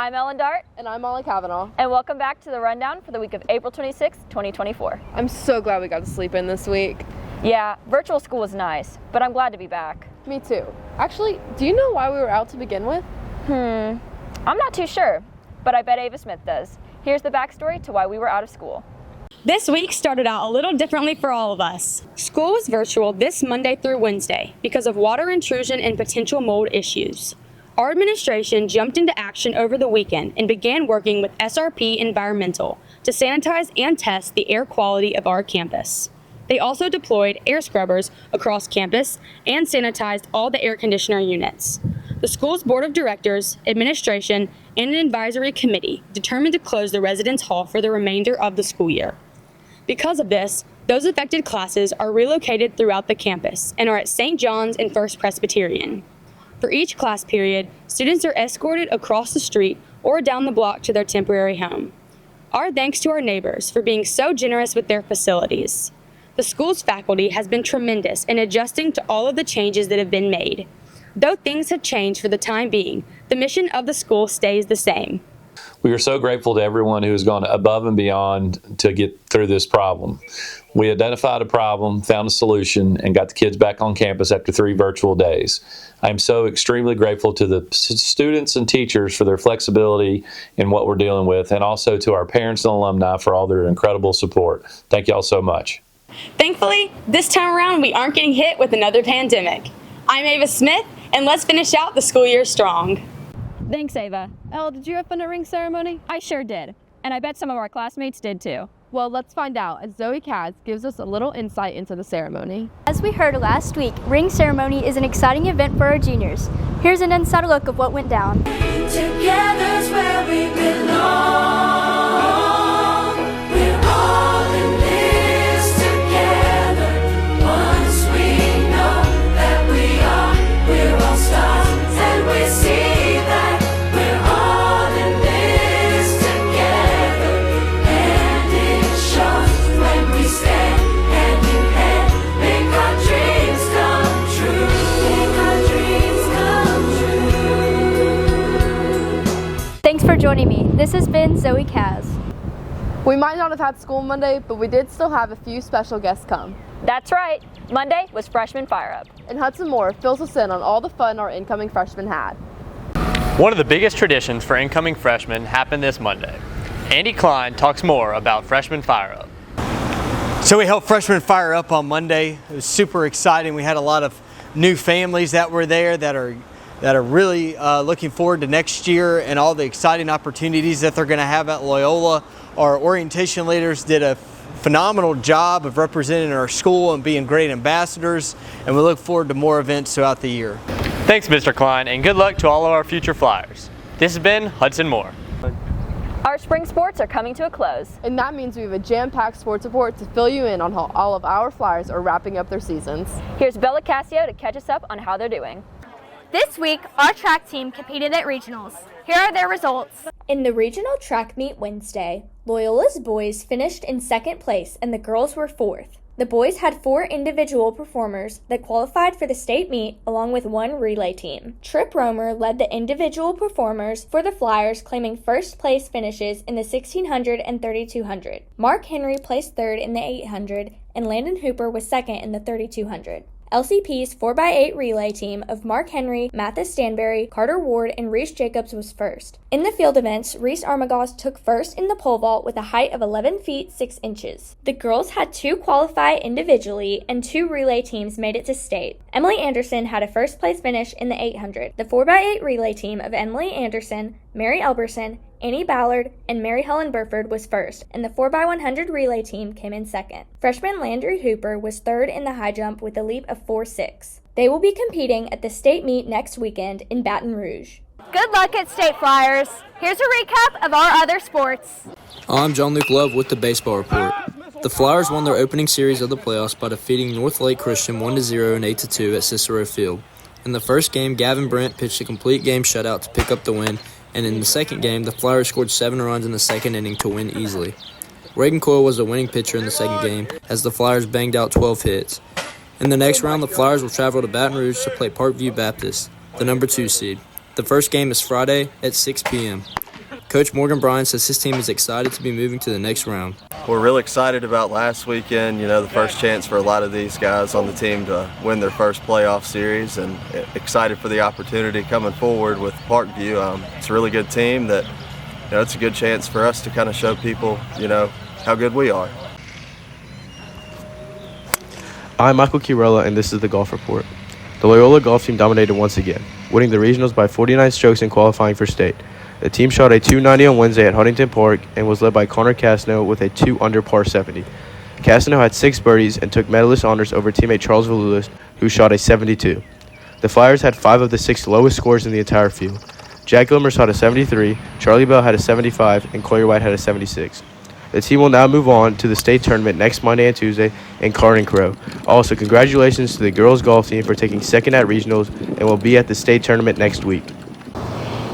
I'm Ellen Dart. And I'm Molly Kavanaugh. And welcome back to the Rundown for the week of April 26, 2024. I'm so glad we got to sleep in this week. Yeah, virtual school was nice, but I'm glad to be back. Me too. Actually, do you know why we were out to begin with? I'm not too sure, but I bet Ava Smith does. Here's the backstory to why we were out of school. This week started out a little differently for all of us. School was virtual this Monday through Wednesday because of water intrusion and potential mold issues. Our administration jumped into action over the weekend and began working with SRP Environmental to sanitize and test the air quality of our campus. They also deployed air scrubbers across campus and sanitized all the air conditioner units. The school's board of directors, administration, and an advisory committee determined to close the residence hall for the remainder of the school year. Because of this, those affected classes are relocated throughout the campus and are at St. John's and First Presbyterian. For each class period, students are escorted across the street or down the block to their temporary home. Our thanks to our neighbors for being so generous with their facilities. The school's faculty has been tremendous in adjusting to all of the changes that have been made. Though things have changed for the time being, the mission of the school stays the same. We are so grateful to everyone who has gone above and beyond to get through this problem. We identified a problem, found a solution, and got the kids back on campus after 3 virtual days. I'm so extremely grateful to the students and teachers for their flexibility in what we're dealing with, and also to our parents and alumni for all their incredible support. Thank y'all so much. Thankfully, this time around we aren't getting hit with another pandemic. I'm Ava Smith, and let's finish out the school year strong. Thanks, Ava. Elle, did you have fun at ring ceremony? I sure did. And I bet some of our classmates did too. Well, let's find out as Zoe Kaz gives us a little insight into the ceremony. As we heard last week, ring ceremony is an exciting event for our juniors. Here's an inside look of what went down. Together's where we belong. We're all in this together. Once we know that we're all stars, and we see that we're all in this together. And it shows when we stand hand in hand, make our dreams come true. Make our dreams come true. Thanks for joining me. This has been Zoe Kaz. We might not have had school Monday, but we did still have a few special guests come. That's right. Monday was Freshman Fire Up. And Hudson Moore fills us in on all the fun our incoming freshmen had. One of the biggest traditions for incoming freshmen happened this Monday. Andy Klein talks more about Freshman Fire Up. So we helped Freshmen Fire Up on Monday. It was super exciting. We had a lot of new families that were there that are really looking forward to next year and all the exciting opportunities that they're going to have at Loyola. Our orientation leaders did a phenomenal job of representing our school and being great ambassadors, and we look forward to more events throughout the year. Thanks, Mr. Klein, and good luck to all of our future flyers. This has been Hudson Moore. Our spring sports are coming to a close. And that means we have a jam-packed sports report to fill you in on how all of our Flyers are wrapping up their seasons. Here's Bella Cassio to catch us up on how they're doing. This week, our track team competed at regionals. Here are their results. In the regional track meet Wednesday, Loyola's boys finished in second place and the girls were fourth. The boys had 4 individual performers that qualified for the state meet along with 1 relay team. Trip Romer led the individual performers for the Flyers, claiming first place finishes in the 1600 and 3200. Mark Henry placed third in the 800 and Landon Hooper was second in the 3200. LCP's 4x8 relay team of Mark Henry, Mathis Stanberry, Carter Ward, and Reese Jacobs was first. In the field events, Reese Armagos took first in the pole vault with a height of 11 feet 6 inches. The girls had 2 qualify individually and 2 relay teams made it to state. Emily Anderson had a first place finish in the 800. The 4x8 relay team of Emily Anderson, Mary Elberson, Annie Ballard, and Mary Helen Burford was first, and the 4x100 relay team came in second. Freshman Landry Hooper was third in the high jump with a leap of 4.6. They will be competing at the state meet next weekend in Baton Rouge. Good luck at State Flyers. Here's a recap of our other sports. I'm John Luke Love with the Baseball Report. The Flyers won their opening series of the playoffs by defeating North Lake Christian 1-0 and 8-2 at Cicero Field. In the first game, Gavin Brent pitched a complete game shutout to pick up the win, and in the second game, the Flyers scored 7 runs in the second inning to win easily. Reagan Coyle was the winning pitcher in the second game as the Flyers banged out 12 hits. In the next round, the Flyers will travel to Baton Rouge to play Parkview Baptist, the number 2 seed. The first game is Friday at 6 p.m. Coach Morgan Bryan says his team is excited to be moving to the next round. We're really excited about last weekend, the first chance for a lot of these guys on the team to win their first playoff series, and excited for the opportunity coming forward with Parkview. It's a really good team that, it's a good chance for us to kind of show people, how good we are. I'm Michael Chiarella, and this is the Golf Report. The Loyola golf team dominated once again, winning the regionals by 49 strokes and qualifying for state. The team shot a 290 on Wednesday at Huntington Park and was led by Connor Casno with a 2 under par 70. Casno had 6 birdies and took medalist honors over teammate Charles Valulis, who shot a 72. The Flyers had 5 of the 6 lowest scores in the entire field. Jack Gilmer shot a 73, Charlie Bell had a 75, and Collier White had a 76. The team will now move on to the state tournament next Monday and Tuesday in Carden Crow. Also, congratulations to the girls golf team for taking second at regionals and will be at the state tournament next week.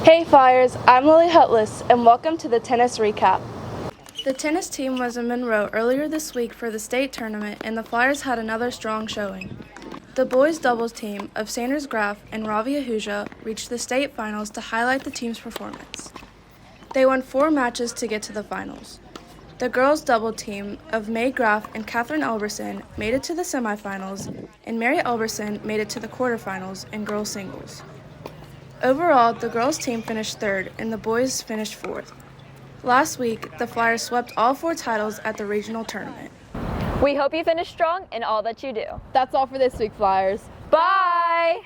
Hey Flyers, I'm Lily Hutless, and welcome to the tennis recap. The tennis team was in Monroe earlier this week for the state tournament, and the Flyers had another strong showing. The boys doubles team of Sanders Graff and Ravi Ahuja reached the state finals to highlight the team's performance. They won 4 matches to get to the finals. The girls' double team of May Graff and Katherine Elberson made it to the semifinals, and Mary Elberson made it to the quarterfinals in girls' singles. Overall, the girls' team finished 3rd, and the boys finished 4th. Last week, the Flyers swept all 4 titles at the regional tournament. We hope you finish strong in all that you do. That's all for this week, Flyers. Bye!